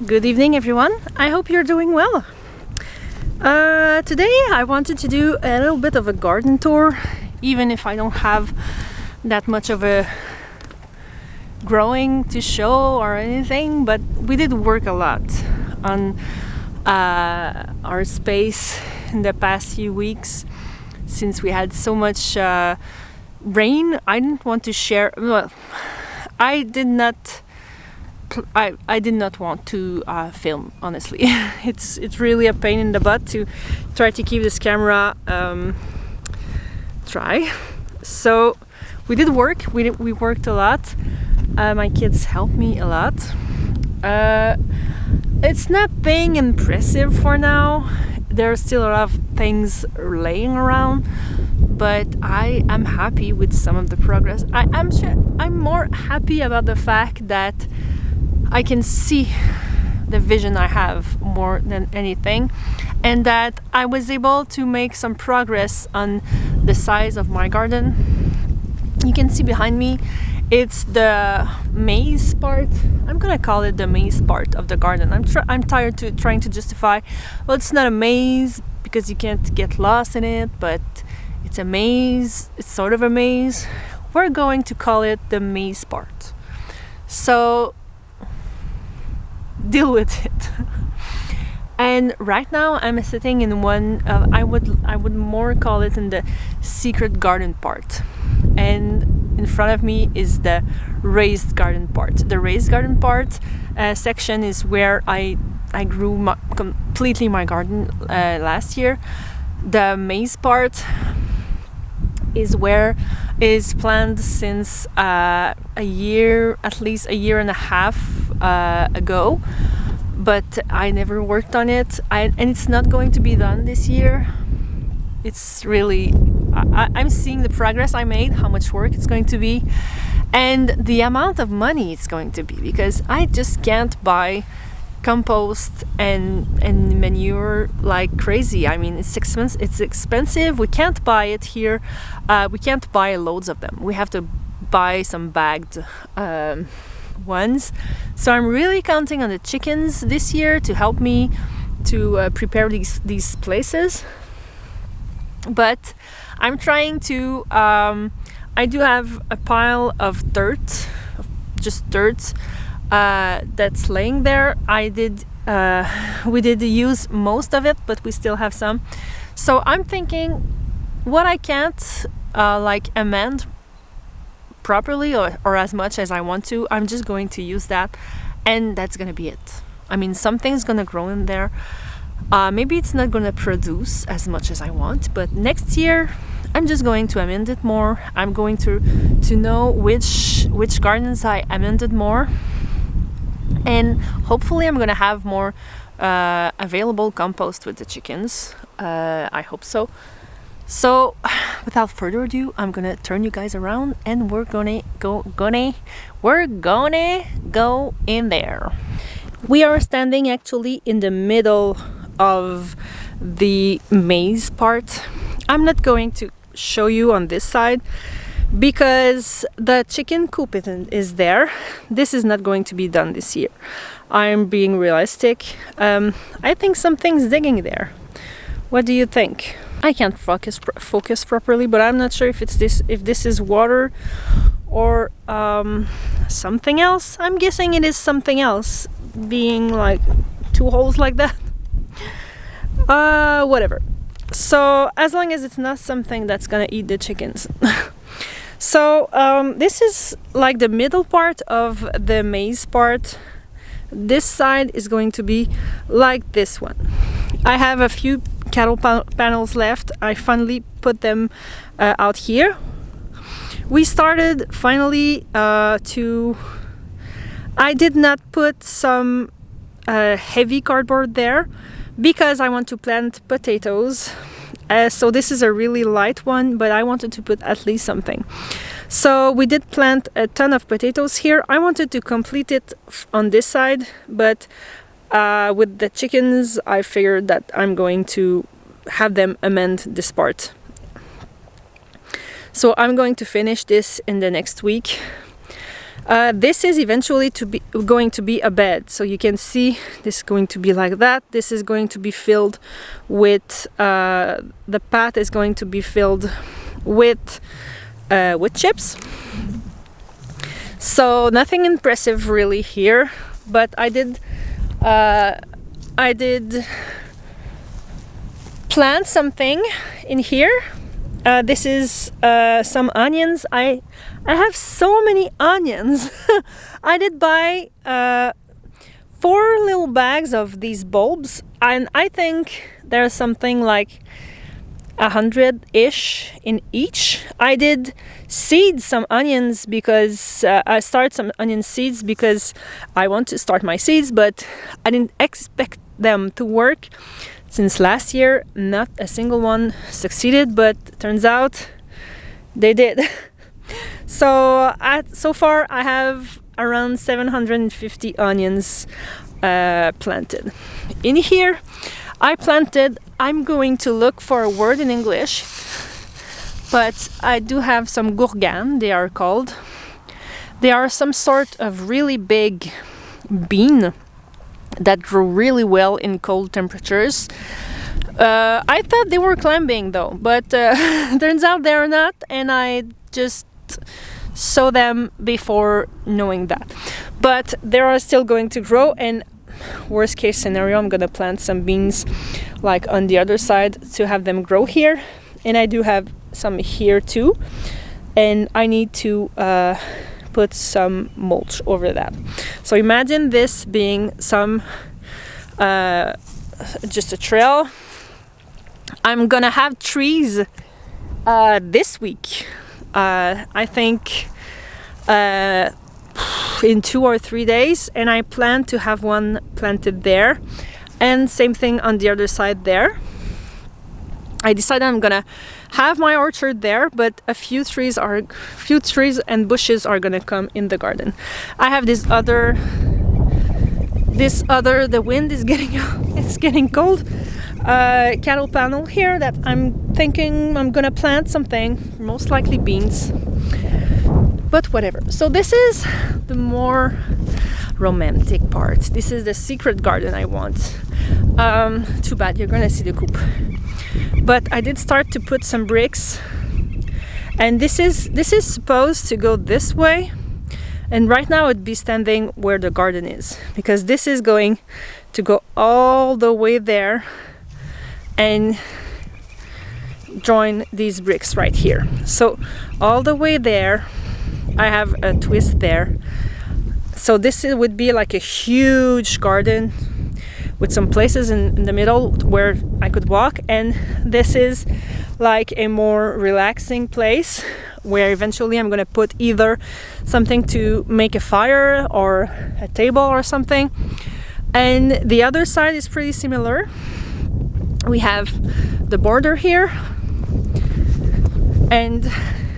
Good evening, everyone. I hope you're doing well. Today I wanted to do a little bit of a garden tour, even if I don't have that much of a growing to show or anything, but we did work a lot on our space in the past few weeks since we had so much rain. I didn't want to share, I did not want to film, honestly. It's really a pain in the butt to try to keep this camera dry. So we did work. We worked a lot. My kids helped me a lot. It's nothing impressive for now. There's still a lot of things laying around, but I am happy with some of the progress. I'm more happy about the fact that I can see the vision I have more than anything, and that I was able to make some progress on the size of my garden. You can see behind me, it's the maze part. I'm gonna call it the maze part of the garden. I'm tired to trying to justify, well, it's not a maze because you can't get lost in it, but it's a maze. It's sort of a maze. We're going to call it the maze part. So deal with it. And right now I'm sitting in one I would more call it in the secret garden part, and in front of me is the raised garden part. The raised garden part section is where I grew completely my garden last year. The maze part is where is planned since a year, at least a year and a half ago, but I never worked on it, and it's not going to be done this year. It's really, I'm seeing the progress I made, how much work it's going to be, and the amount of money it's going to be, because I just can't buy compost and manure like crazy. I mean, it's expensive. We can't buy it here. We can't buy loads of them. We have to buy some bagged ones. So I'm really counting on the chickens this year to help me to prepare these places. But I'm trying to I do have a pile of dirt, just dirt, that's laying there. We did use most of it, but we still have some. So I'm thinking, what I can't amend properly or as much as I want to, I'm just going to use that, and that's gonna be it. I mean, something's gonna grow in there. Maybe it's not gonna produce as much as I want, but next year I'm just going to amend it more. I'm going to know which gardens I amended more, and hopefully I'm gonna have more available compost with the chickens. I hope so. So without further ado, I'm gonna turn you guys around, and we're gonna go in there. We are standing actually in the middle of the maze part. I'm not going to show you on this side because the chicken coop is there. This is not going to be done this year. I'm being realistic. I think something's digging there. What do you think? I can't focus properly, but I'm not sure if this is water or something else. I'm guessing it is something else, being like two holes like that. Whatever. So as long as it's not something that's gonna eat the chickens. So this is like the middle part of the maze part. This side is going to be like this one. I have a few cattle panels left. I finally put them out here. We started finally I did not put some heavy cardboard there because I want to plant potatoes. So this is a really light one, but I wanted to put at least something. So we did plant a ton of potatoes here. I wanted to complete it on this side, but with the chickens, I figured that I'm going to have them amend this part. So I'm going to finish this in the next week. This is eventually going to be a bed, so you can see this is going to be like that. This is going to be filled with the path is going to be filled with wood chips. So nothing impressive really here, but I did plant something in here. This is some onions. I have so many onions. I did buy 4 little bags of these bulbs, and I think there's something like 100-ish in each. I did seed some onions because I started some onion seeds because I want to start my seeds, but I didn't expect them to work. Since last year, not a single one succeeded, but turns out they did. So so far I have around 750 onions planted. In here I'm going to look for a word in English, but I do have some gourgans, they are called. They are some sort of really big bean that grow really well in cold temperatures. I thought they were climbing though, but turns out they're not, and I just sow them before knowing that. But they are still going to grow, and worst case scenario, I'm gonna plant some beans like on the other side to have them grow here. And I do have some here too, and I need to put some mulch over that. So imagine this being some just a trail. I'm gonna have trees this week. I think in 2 or 3 days, and I plan to have one planted there, and same thing on the other side there. I decided I'm gonna have my orchard there, but a few trees and bushes are gonna come in the garden. I have the wind is getting cold. Cattle panel here that I'm thinking I'm gonna plant something, most likely beans, but whatever. So this is the more romantic part. This is the secret garden I want. Too bad you're gonna see the coop. But I did start to put some bricks, and this is supposed to go this way, and right now it'd be standing where the garden is, because this is going to go all the way there and join these bricks right here. So all the way there I have a twist there. So this would be like a huge garden with some places in the middle where I could walk, and this is like a more relaxing place where eventually I'm gonna put either something to make a fire or a table or something. And the other side is pretty similar. We have the border here, and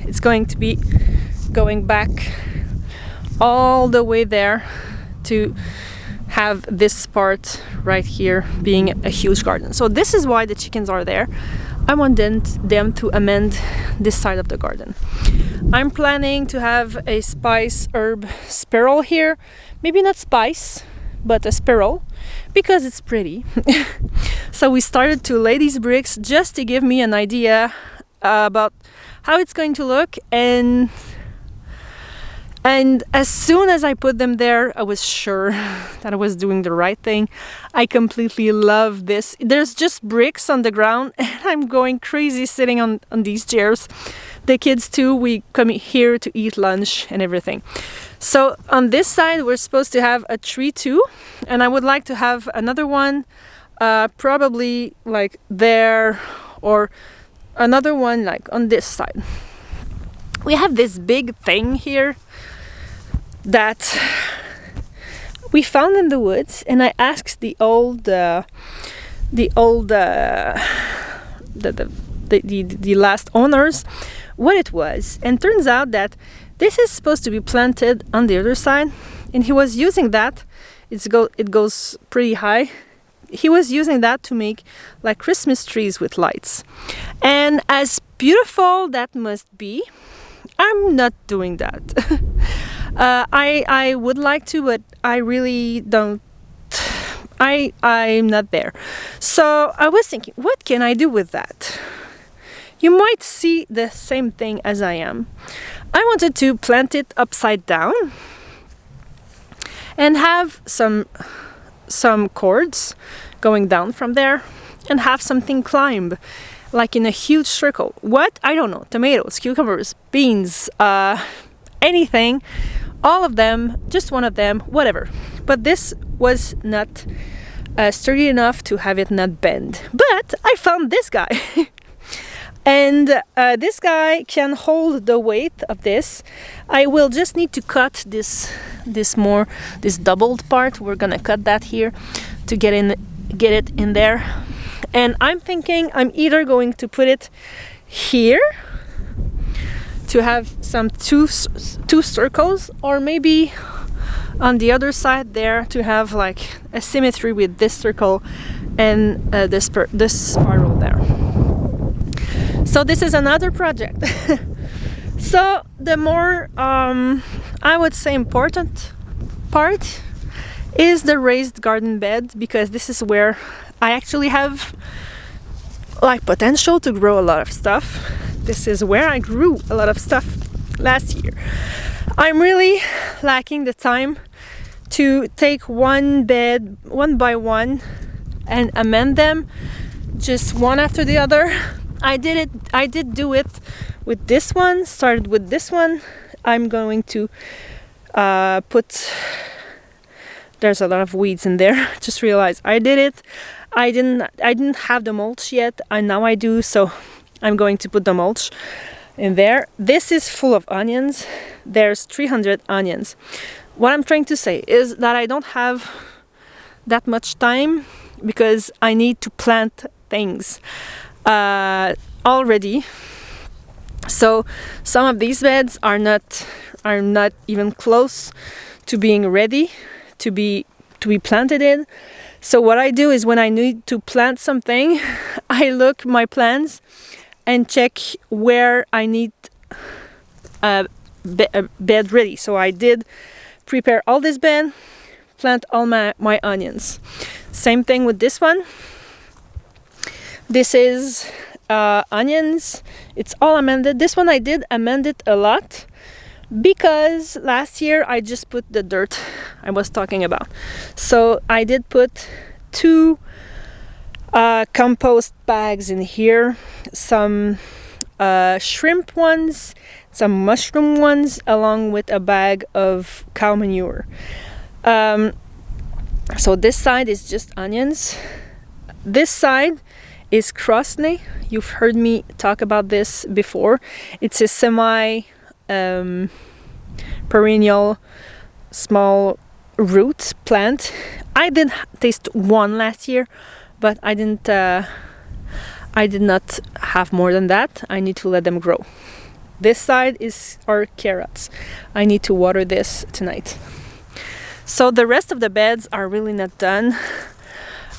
it's going to be going back all the way there to have this part right here being a huge garden. So this is why the chickens are there. I want them to amend this side of the garden. I'm planning to have a spice herb sparrow here. Maybe not spice, but a sparrow, because it's pretty. So we started to lay these bricks just to give me an idea about how it's going to look, and as soon as I put them there, I was sure that I was doing the right thing. I completely love this. There's just bricks on the ground, and I'm going crazy sitting on these chairs. The kids too, we come here to eat lunch and everything. So on this side, we're supposed to have a tree too, and I would like to have another one, probably like there, or another one like on this side. We have this big thing here that we found in the woods, and I asked the last owners what it was, and turns out that this is supposed to be planted on the other side, and he was using that. It goes pretty high. He was using that to make like Christmas trees with lights, and as beautiful that must be, I'm not doing that. I would like to, but I really don't. I'm not there. So I was thinking, what can I do with that? You might see the same thing as I am. I wanted to plant it upside down and have some cords going down from there and have something climb like in a huge circle. What? I don't know. Tomatoes, cucumbers, beans, anything, all of them, just one of them, whatever. But this was not sturdy enough to have it not bend. But I found this guy. And this guy can hold the weight of this. I will just need to cut this doubled part. We're gonna cut that here to get it in there. And I'm thinking I'm either going to put it here to have some two circles, or maybe on the other side there to have like a symmetry with this circle and this spiral there. So this is another project. So the more I would say important part is the raised garden bed, because this is where I actually have like potential to grow a lot of stuff. This is where I grew a lot of stuff last year. I'm really lacking the time to take one bed one by one and amend them just one after the other. I did do it with this one, started with this one. I'm going to put, there's a lot of weeds in there. Just realized I did it. I didn't have the mulch yet, and now I do, so I'm going to put the mulch in there. This is full of onions. There's 300 onions. What I'm trying to say is that I don't have that much time because I need to plant things already. So some of these beds are not even close to being ready to be planted in. So what I do is when I need to plant something, I look my plans and check where I need a bed ready. So I did prepare all this bed, plant all my onions. Same thing with this one. This is onions. It's all amended. This one I did amend it a lot because last year I just put the dirt I was talking about. So I did put 2 compost bags in here, some shrimp ones, some mushroom ones, along with a bag of cow manure. So this side is just onions. This side is crosney. You've heard me talk about this before. It's a semi perennial small root plant. I did taste one last year, but I did not have more than that. I need to let them grow. This side is our carrots. I need to water this tonight. So the rest of the beds are really not done.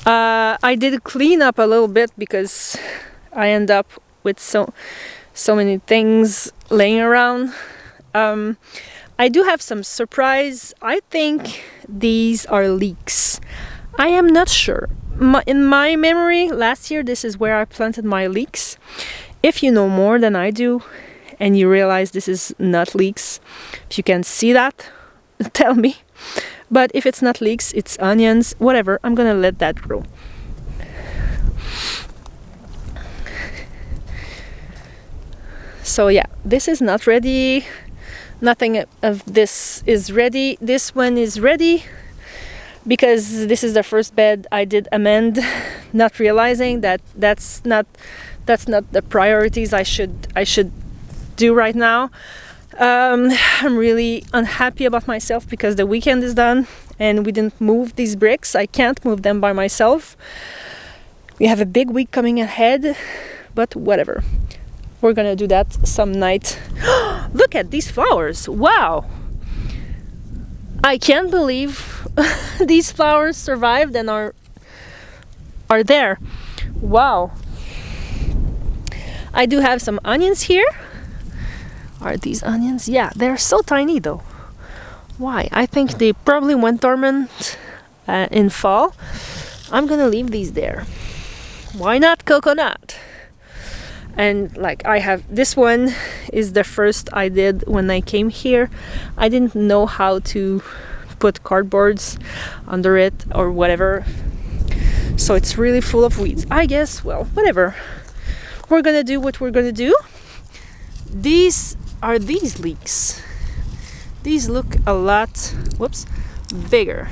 I did clean up a little bit because I end up with so many things laying around. I do have some surprise. I think these are leeks. I am not sure. In my memory, last year this is where I planted my leeks. If you know more than I do and you realize this is not leeks, if you can see that, tell me. But if it's not leeks, it's onions, whatever, I'm gonna let that grow. So yeah, this is not ready. Nothing of this is ready. This one is ready because this is the first bed I did amend, not realizing that that's not the priorities I should do right now. I'm really unhappy about myself because the weekend is done and we didn't move these bricks. I can't move them by myself. We have a big week coming ahead, but whatever. We're gonna do that some night. Look at these flowers. Wow. I can't believe these flowers survived and are there. Wow. I do have some onions here. Are these onions? Yeah, they're so tiny though. Why? I think they probably went dormant in fall. I'm gonna leave these there. Why not coconut? And like I have, this one is the first I did when I came here. I didn't know how to put cardboards under it or whatever. So it's really full of weeds. I guess, well, whatever. We're gonna do what we're gonna do. These are these leeks. These look a lot, whoops, bigger.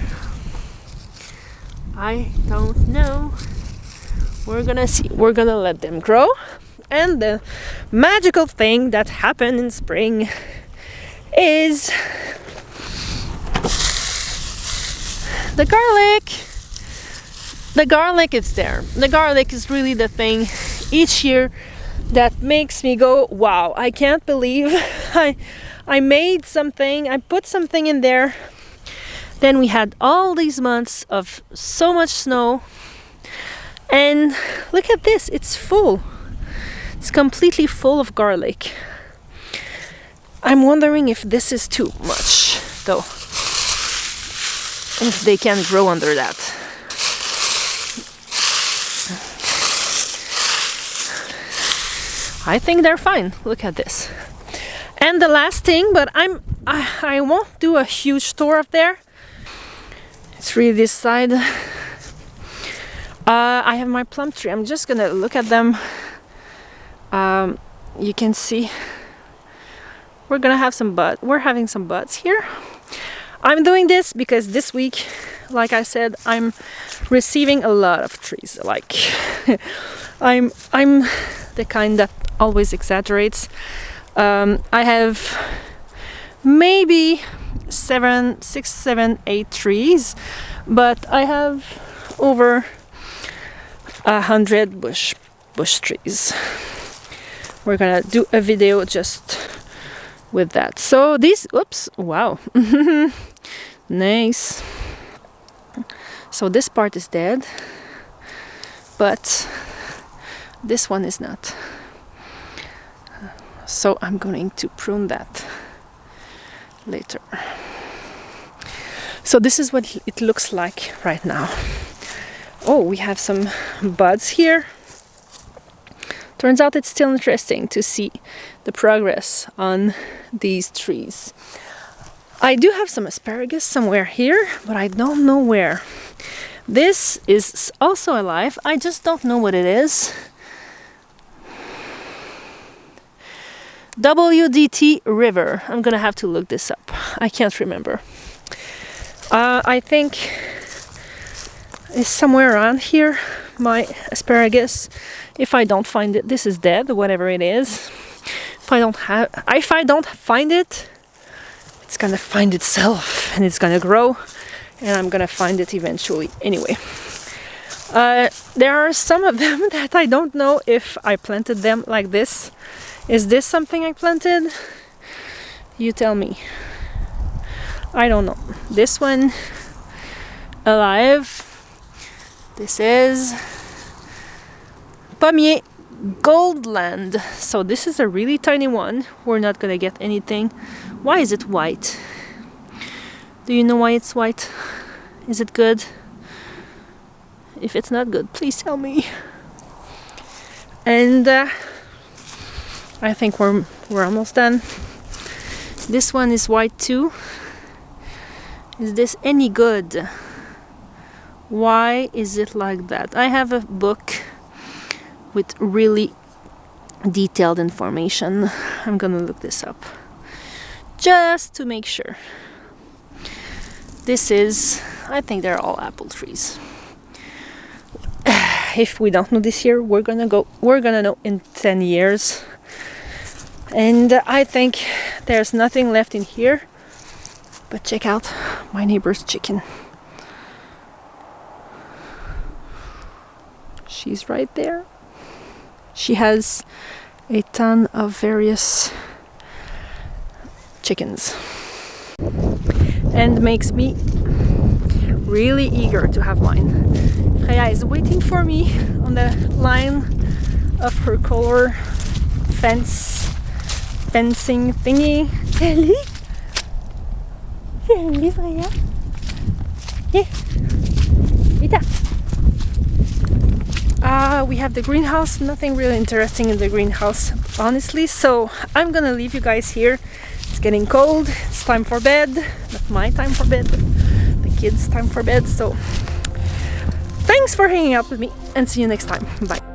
I don't know. We're gonna see. We're gonna let them grow. And the magical thing that happened in spring is the garlic. The garlic is there. The garlic is really the thing each year that makes me go, wow, I can't believe I made something, I put something in there. Then we had all these months of so much snow. And look at this, it's full. It's completely full of garlic. I'm wondering if this is too much, though. If they can grow under that. I think they're fine. Look at this. And the last thing, but I won't do a huge tour up there. It's really this side. I have my plum tree. I'm just gonna look at them. You can see we're gonna have some buds. We're having some buds here. I'm doing this because this week, like I said, I'm receiving a lot of trees. Like I'm the kind that always exaggerates. I have maybe 6, 7, 8 trees, but I have over 100 bush trees. We're gonna do a video just with that. So these, oops, wow. Nice. So this part is dead, but this one is not. So I'm going to prune that later. So this is what it looks like right now. Oh, we have some buds here. Turns out it's still interesting to see the progress on these trees. I do have some asparagus somewhere here, but I don't know where. This is also alive. I just don't know what it is. WDT River. I'm gonna have to look this up. I can't remember. I think it's somewhere around here, my asparagus. If I don't find it, this is dead, whatever it is. If I don't find it, it's gonna find itself and it's gonna grow, and I'm gonna find it eventually. Anyway, there are some of them that I don't know if I planted them like this. Is this something I planted? You tell me. I don't know. This one, alive. This is Pommier Goldland. So this is a really tiny one. We're not gonna get anything. Why is it white? Do you know why it's white? Is it good? If it's not good, please tell me. And I think we're almost done. This one is white too. Is this any good? Why is it like that? I have a book with really detailed information. I'm gonna look this up just to make sure. This is, I think they're all apple trees. If we don't know this year, we're gonna know in 10 years. And I think there's nothing left in here. But check out my neighbor's chicken. She's right there. She has a ton of various chickens. And makes me really eager to have mine. Freya is waiting for me on the line of her color fencing thingy. Ellie? Lisa, yeah? Yeah. Rita. We have the greenhouse. Nothing really interesting in the greenhouse, honestly. So I'm gonna leave you guys here. It's getting cold. It's time for bed. Not my time for bed, but the kids' time for bed. So thanks for hanging out with me and see you next time. Bye.